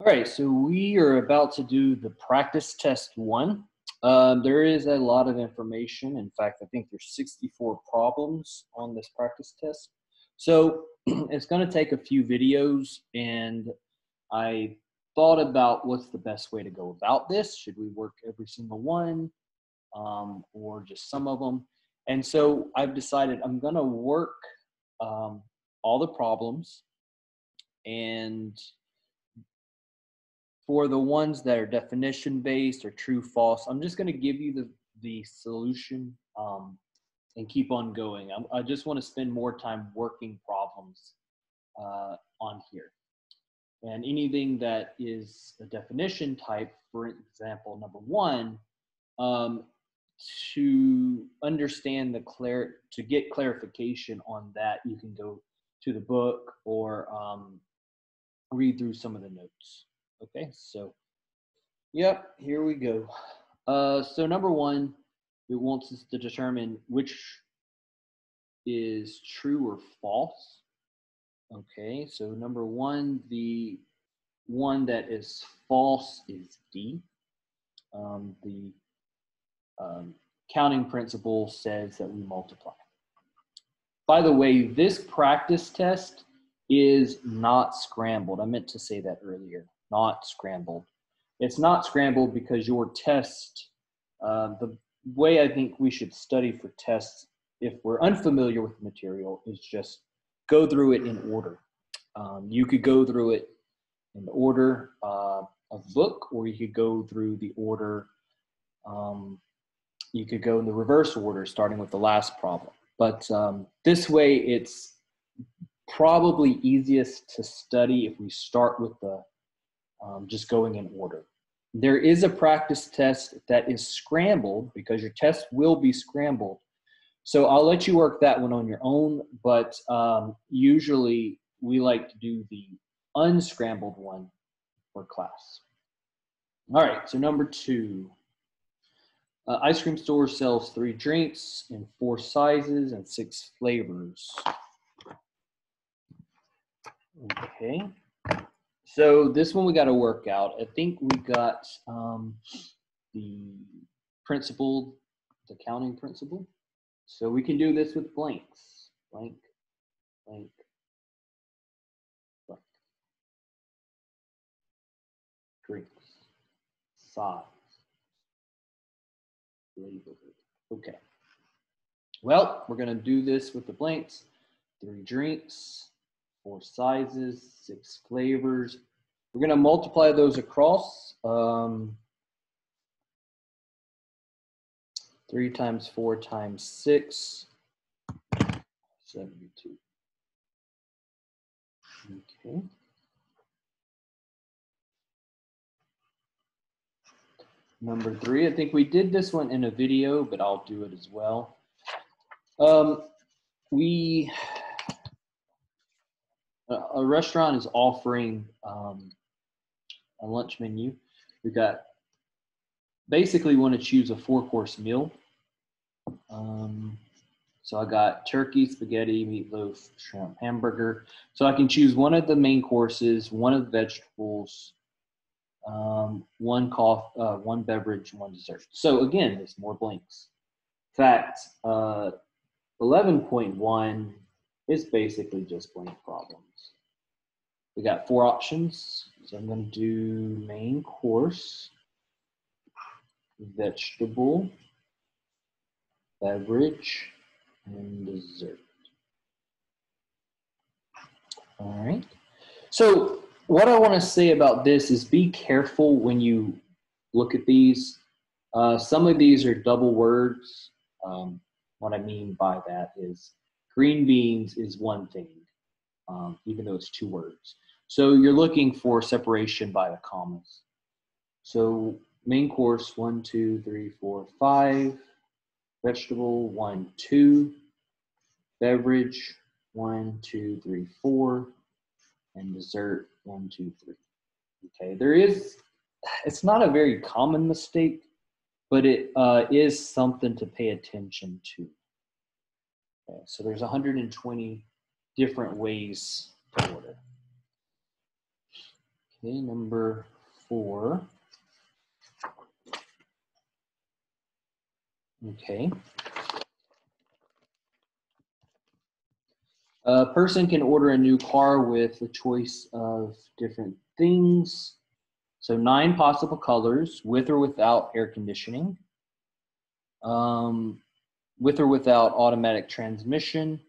All right, so we are about to do the practice test one. There is a lot of information. In fact, I think there's 64 problems on this practice test. So it's going to take a few videos, and I thought about what's the best way to go about this. Should we work every single one or just some of them? And so I've decided I'm going to work all the problems, and for the ones that are definition based or true false, I'm just going to give you the solution and keep on going. I just want to spend more time working problems on here. And anything that is a definition type, for example, number one, to understand to get clarification on that, you can go to the book or read through some of the notes. Okay, so, yep, here we go. So number one, it wants us to determine which is true or false. Okay, so number one, the one that is false is D. The counting principle says that we multiply. By the way, this practice test is not scrambled. I meant to say that earlier. Not scrambled. It's not scrambled because your test, the way I think we should study for tests, if we're unfamiliar with the material, is just go through it in order. You could go through it in the order of book, or you could go through the order, you could go in the reverse order, starting with the last problem. But this way, it's probably easiest to study if we start with the just going in order. There is a practice test that is scrambled because your test will be scrambled. So I'll let you work that one on your own, but usually we like to do the unscrambled one for class. All right, so number two. Ice cream store sells 3 drinks in 4 sizes and 6 flavors. Okay. So this one we got to work out. I think we got the principle, the counting principle. So we can do this with blanks. Blank, blank, blank. Drinks, size, flavor. Okay. Well, we're going to do this with the blanks. 3 drinks, 4 sizes, 6 flavors. We're going to multiply those across. 3 times 4 times 6, 72. Okay. Number 3, I think we did this one in a video, but I'll do it as well. A restaurant is offering a lunch menu. We got, basically want to choose a 4-course meal. So I got turkey, spaghetti, meatloaf, shrimp, hamburger. So I can choose one of the main courses, one of the vegetables, one beverage, one dessert. So again, there's more blanks. In fact, 11.1 is basically just blank problems. We got 4 options. So I'm going to do main course, vegetable, beverage, and dessert. All right. So what I want to say about this is be careful when you look at these. Some of these are double words. What I mean by that is green beans is one thing, even though it's 2 words. So you're looking for separation by the commas. So main course, 1, 2, 3, 4, 5. Vegetable, 1, 2. Beverage, 1, 2, 3, 4. And dessert, 1, 2, 3. Okay, it's not a very common mistake, but it is something to pay attention to. Okay, so there's 120 different ways to order. Okay, number 4. Okay. A person can order a new car with a choice of different things. So 9 possible colors, with or without air conditioning, with or without automatic transmission,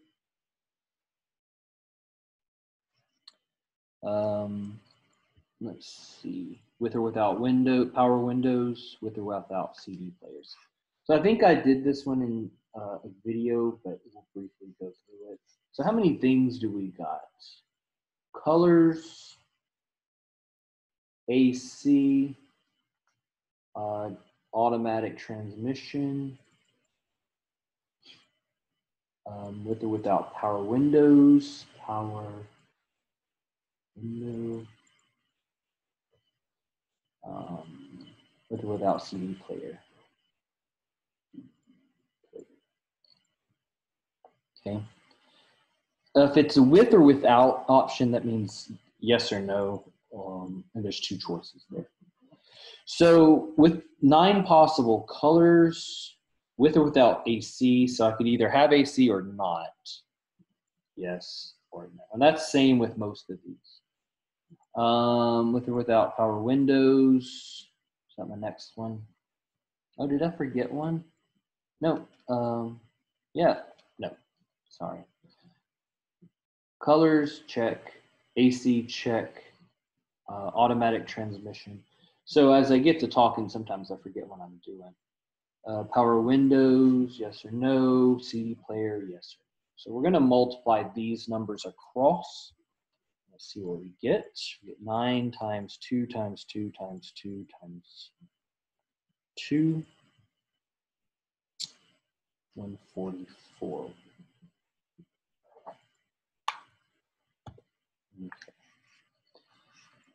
let's see, with or without power windows, with or without CD players. So I think I did this one in a video, but we'll briefly go through it. So how many things do we got? Colors, AC, automatic transmission, with or without power windows, power window, with or without CD player. Okay. If it's a with or without option, that means yes or no, and there's 2 choices there. So with 9 possible colors, with or without AC, so I could either have AC or not. Yes or no. And that's same with most of these. With or without power windows. Is that my next one? Oh, did I forget one? No. Yeah, no, sorry. Colors, check. AC, check. Automatic transmission. So as I get to talking, sometimes I forget what I'm doing. Power windows, yes or no. CD player, yes or no. So we're going to multiply these numbers across. Let's see what we get. We get 9 times 2 times 2 times 2 times 2. 144. Okay.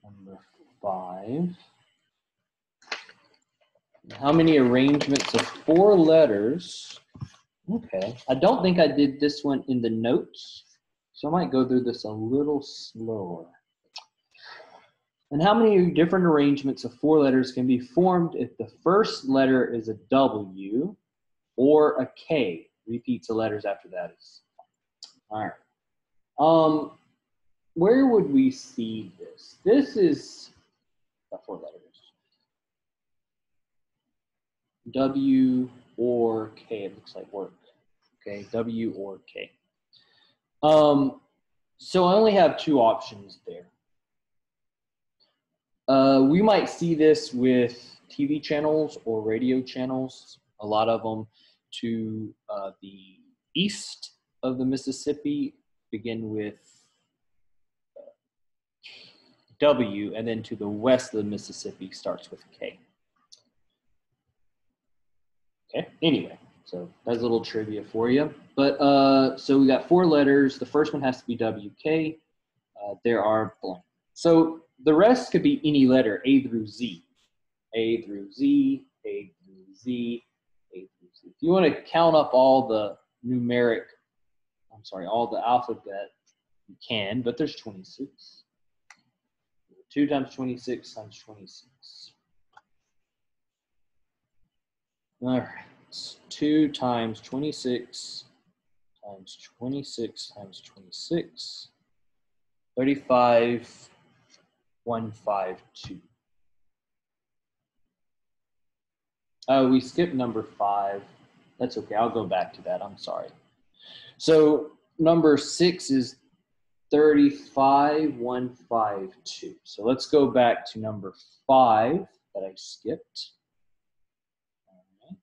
Number 5. How many arrangements of 4 letters? Okay. I don't think I did this one in the notes, so I might go through this a little slower. And how many different arrangements of 4 letters can be formed if the first letter is a W or a K? Repeats the letters after that. All right. Where would we see this? This is 4 letters. W or K, it looks like work. Okay, W or K. So I only have 2 options there. We might see this with TV channels or radio channels, a lot of them to the east of the Mississippi begin with W, and then to the west of the Mississippi starts with K. Okay, anyway, so that's a little trivia for you. But so we got 4 letters. The first one has to be WK. There are blank. So the rest could be any letter, A through Z. A through Z, A through Z, A through Z. If you want to count up all the all the alphabet, you can, but there's 26. 2 times 26 times 26. All right, 2 times 26 times 26 times 26, 35,152. Oh, we skipped number 5. That's okay, I'll go back to that, I'm sorry. So number 6 is 35,152. So let's go back to number 5 that I skipped. All right.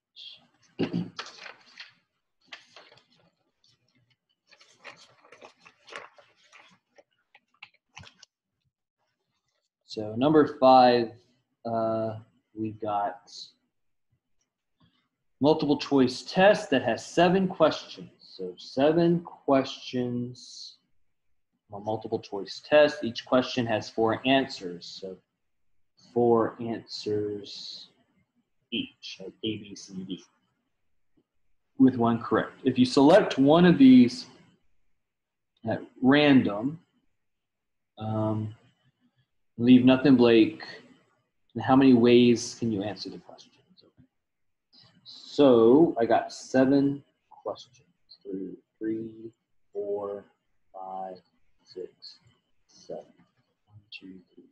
So number 5, we got multiple choice test that has 7 questions. So 7 questions, a multiple choice test. Each question has 4 answers. So 4 answers each, like A, B, C, D, with 1 correct. If you select one of these at random, Leave nothing blank. And how many ways can you answer the questions? Okay. So I got 7 questions. 3, 4, 5, 6, 7. 1, 2, 3, 4,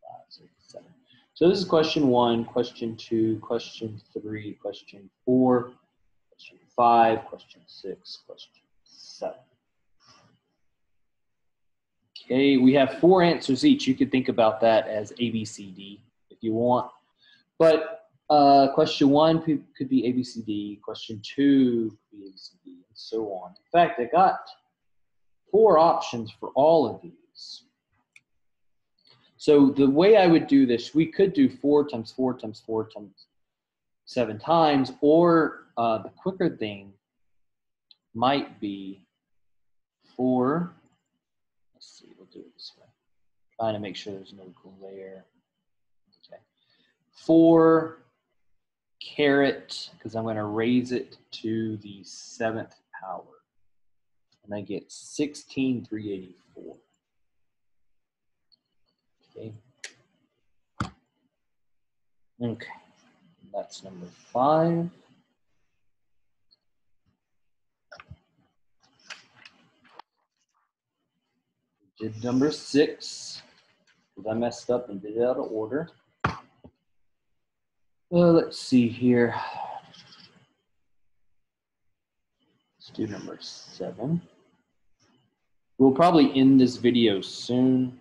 5, 6, 7. So this is question 1, question 2, question 3, question 4, question 5, question 6, question 7. Okay, we have 4 answers each. You could think about that as A, B, C, D if you want. But question 1 could be A, B, C, D. Question 2 could be A, B, C, D, and so on. In fact, I got 4 options for all of these. So the way I would do this, we could do 4 times 4 times 4 times 7 times, or the quicker thing might be 4. Let's see, we'll do it this way. Trying to make sure there's no glare. Okay. 4 caret, because I'm going to raise it to the 7th power. And I get 16,384. Okay. Okay. That's number 5. Did number 6. Because I messed up and did it out of order. Let's see here. Let's do number 7. We'll probably end this video soon.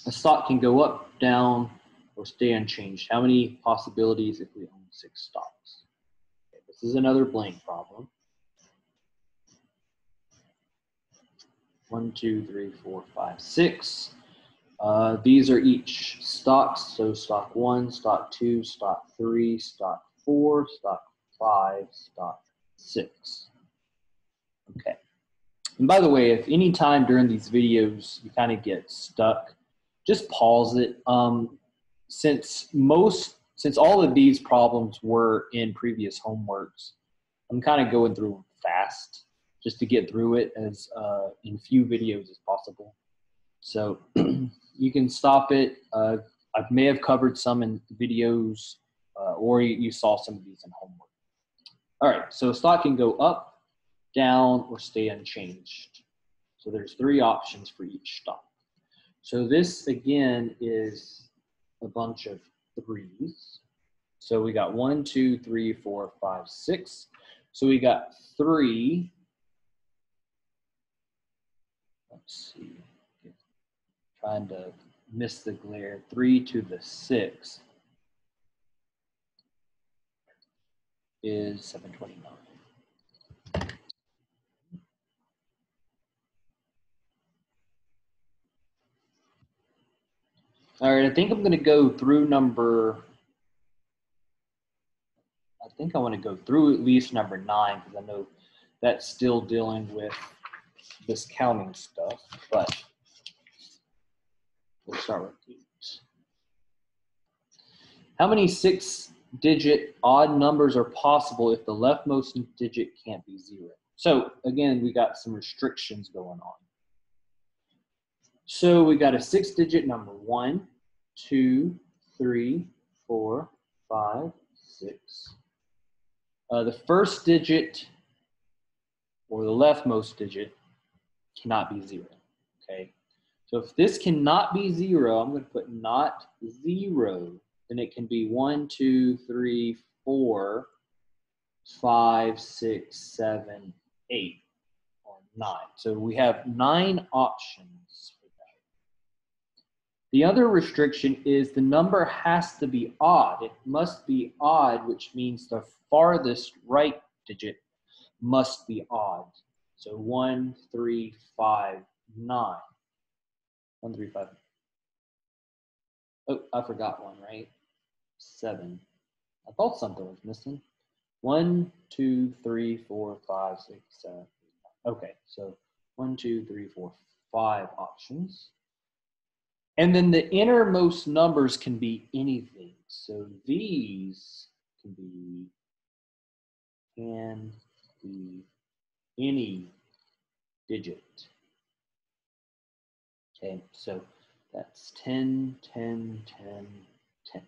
A stock can go up, down, or stay unchanged. How many possibilities if we own 6 stocks? Okay, this is another blank problem. 1, 2, 3, 4, 5, 6. These are each stocks. So stock 1, stock 2, stock 3, stock 4, stock 5, stock 6. Okay. And by the way, if any time during these videos you kind of get stuck, just pause it. Since all of these problems were in previous homeworks, I'm kind of going through them fast just to get through it as in few videos as possible. So you can stop it. I may have covered some in videos, or you saw some of these in homework. All right, so stock can go up, down, or stay unchanged. So there's 3 options for each stock. So this again is a bunch of 3s. So we got 1, 2, 3, 4, 5, 6. So we got 3. Let's see. Trying to miss the glare. 3 to the 6 is 729. All right, I think I'm going to go through I think I want to go through at least number 9 because I know that's still dealing with this counting stuff, but we'll start with 8. How many 6-digit odd numbers are possible if the leftmost digit can't be 0? So again, we got some restrictions going on. So we got a 6-digit number: 1, 2, 3, 4, 5, 6. The first digit, or the leftmost digit, cannot be 0. Okay. So if this cannot be 0, I'm going to put not 0. Then it can be 1, 2, 3, 4, 5, 6, 7, 8, or 9. So we have 9 options for that. The other restriction is the number has to be odd. It must be odd, which means the farthest right digit must be odd. So 1, 3, 5, 9. 1, 3, 5. Oh, I forgot one, right? 7. I thought something was missing. 1, 2, 3, 4, 5, 6, 7, 8, 9. Okay, so 1, 2, 3, 4, 5 options. And then the innermost numbers can be anything. So these can be any digit. Okay, so that's 10, 10, 10, 10.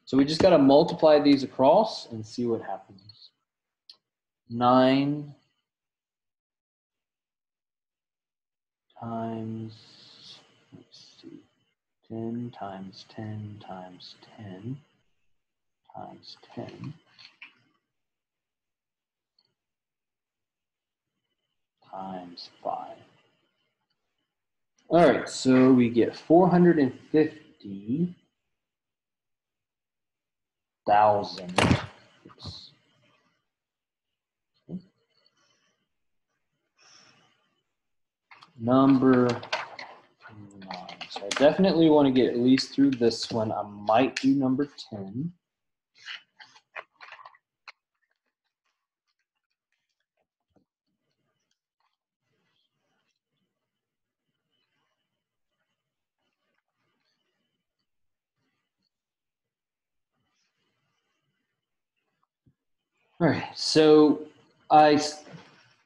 So we just got to multiply these across and see what happens. 9 times, let's see, 10 times 10 times 10 times 10 times 5. All right, so we get 450,000. Number 9. So I definitely want to get at least through this one. I might do number 10. All right, so I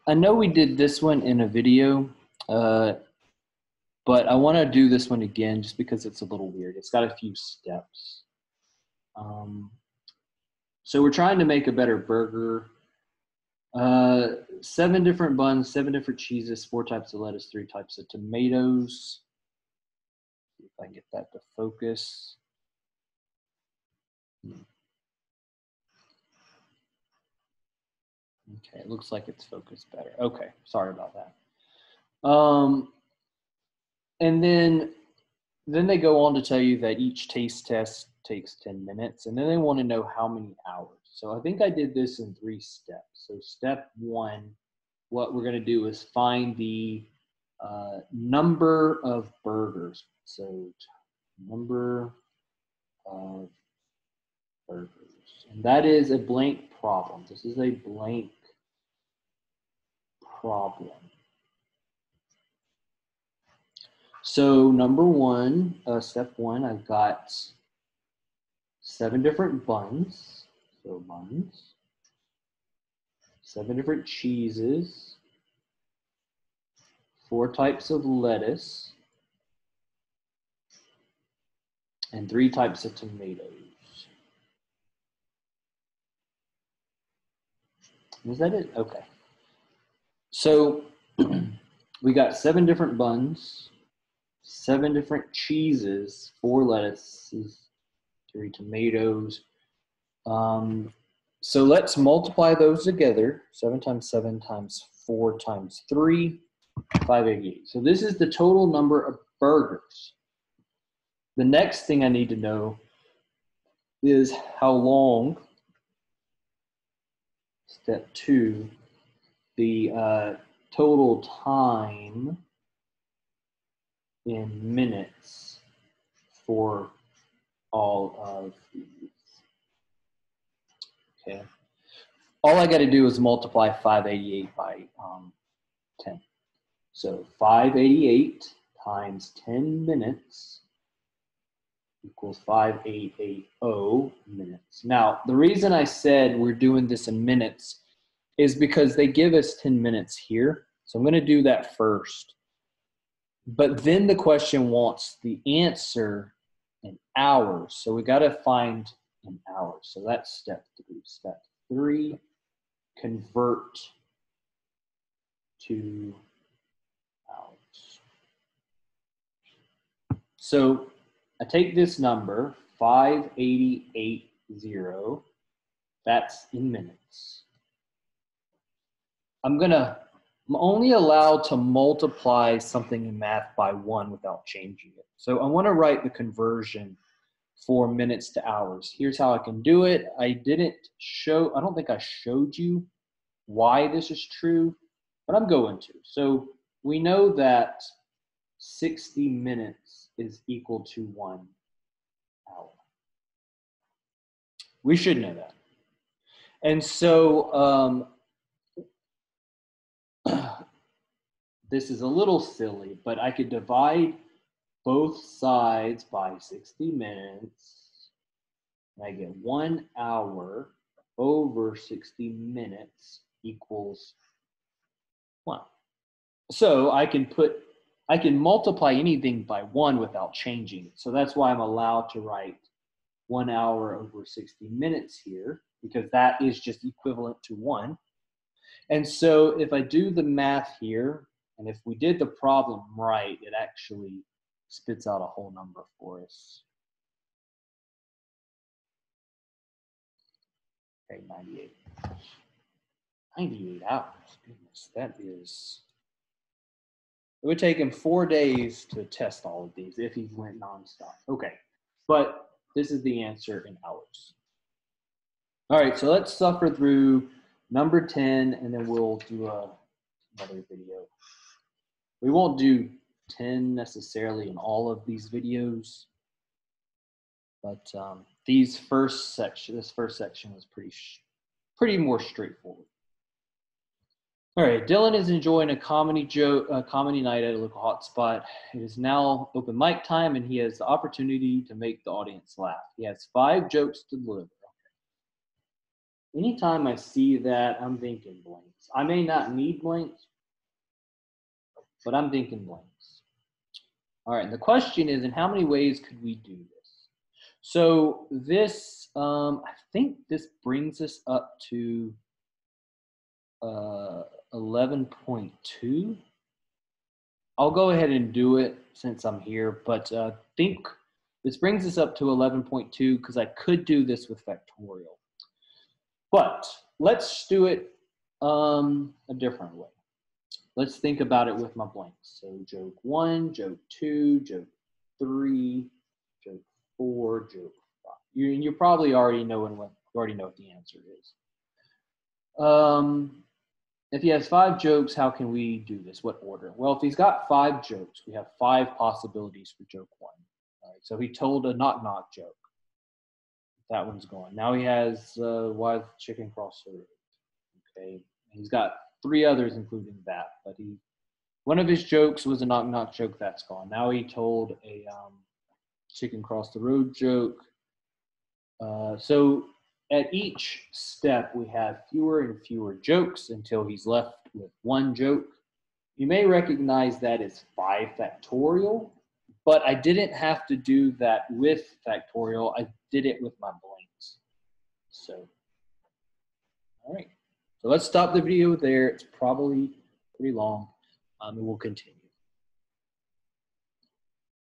know we did this one in a video, but I want to do this one again just because it's a little weird. It's got a few steps. So we're trying to make a better burger. 7 different buns, 7 different cheeses, 4 types of lettuce, 3 types of tomatoes. See if I can get that to focus. Okay, it looks like it's focused better. Okay, sorry about that. And then they go on to tell you that each taste test takes 10 minutes, and then they want to know how many hours. So I think I did this in 3 steps. So step 1, what we're going to do is find the number of burgers. So number of burgers. And that is a blank problem. This is a blank problem. So number 1, step 1, I've got 7 different buns. So buns. 7 different cheeses. 4 types of lettuce. And 3 types of tomatoes. Is that it? Okay. So we got 7 different buns, 7 different cheeses, 4 lettuces, 3 tomatoes. So let's multiply those together. 7 times 7 times 4 times 3, 588. So this is the total number of burgers. The next thing I need to know is how long, step 2, the total time in minutes for all of these. Okay. All I got to do is multiply 588 by 10. So 588 times 10 minutes equals 5880 minutes. Now, the reason I said we're doing this in minutes is because they give us 10 minutes here. So I'm going to do that first. But then the question wants the answer in hours. So we got to find in hours. So that's step 3. Step 3, convert to hours. So I take this number, 5880, that's in minutes. I'm only allowed to multiply something in math by 1 without changing it. So I want to write the conversion for minutes to hours. Here's how I can do it. I don't think I showed you why this is true, but I'm going to. So we know that 60 minutes is equal to 1 hour. We should know that. And so this is a little silly, but I could divide both sides by 60 minutes. And I get 1 hour over 60 minutes equals 1. So I can multiply anything by 1 without changing it. So that's why I'm allowed to write 1 hour over 60 minutes here, because that is just equivalent to 1. And so if I do the math here, and if we did the problem right, it actually spits out a whole number for us. Okay, 98. 98 hours. Goodness, that is. It would take him 4 days to test all of these if he went nonstop. Okay, but this is the answer in hours. All right, so let's suffer through number 10, and then we'll do another video. We won't do 10 necessarily in all of these videos, but this first section was pretty more straightforward. All right, Dylan is enjoying a comedy night at a local hotspot. It is now open mic time, and he has the opportunity to make the audience laugh. He has 5 jokes to deliver. Okay. Anytime I see that, I'm thinking blanks. I may not need blanks, but I'm thinking blanks. All right, and the question is, in how many ways could we do this? So this, I think this brings us up to 11.2. I'll go ahead and do it since I'm here, but think this brings us up to 11.2 because I could do this with factorial. But let's do it a different way. Let's think about it with my blanks. So joke 1, joke 2, joke 3, joke 4, joke 5. You probably already know what the answer is. If he has 5 jokes, how can we do this? What order? Well, if he's got 5 jokes, we have 5 possibilities for joke 1. All right, so he told a knock-knock joke. That one's gone. Now he has why the chicken crossed the road. Okay, he's got 3 others, including that. But one of his jokes was a knock-knock joke. That's gone. Now he told a chicken crossed the road joke. So at each step, we have fewer and fewer jokes until he's left with 1 joke. You may recognize that as 5 factorial, but I didn't have to do that with factorial. I did it with my blanks. So, all right. So let's stop the video there. It's probably pretty long, and we'll continue.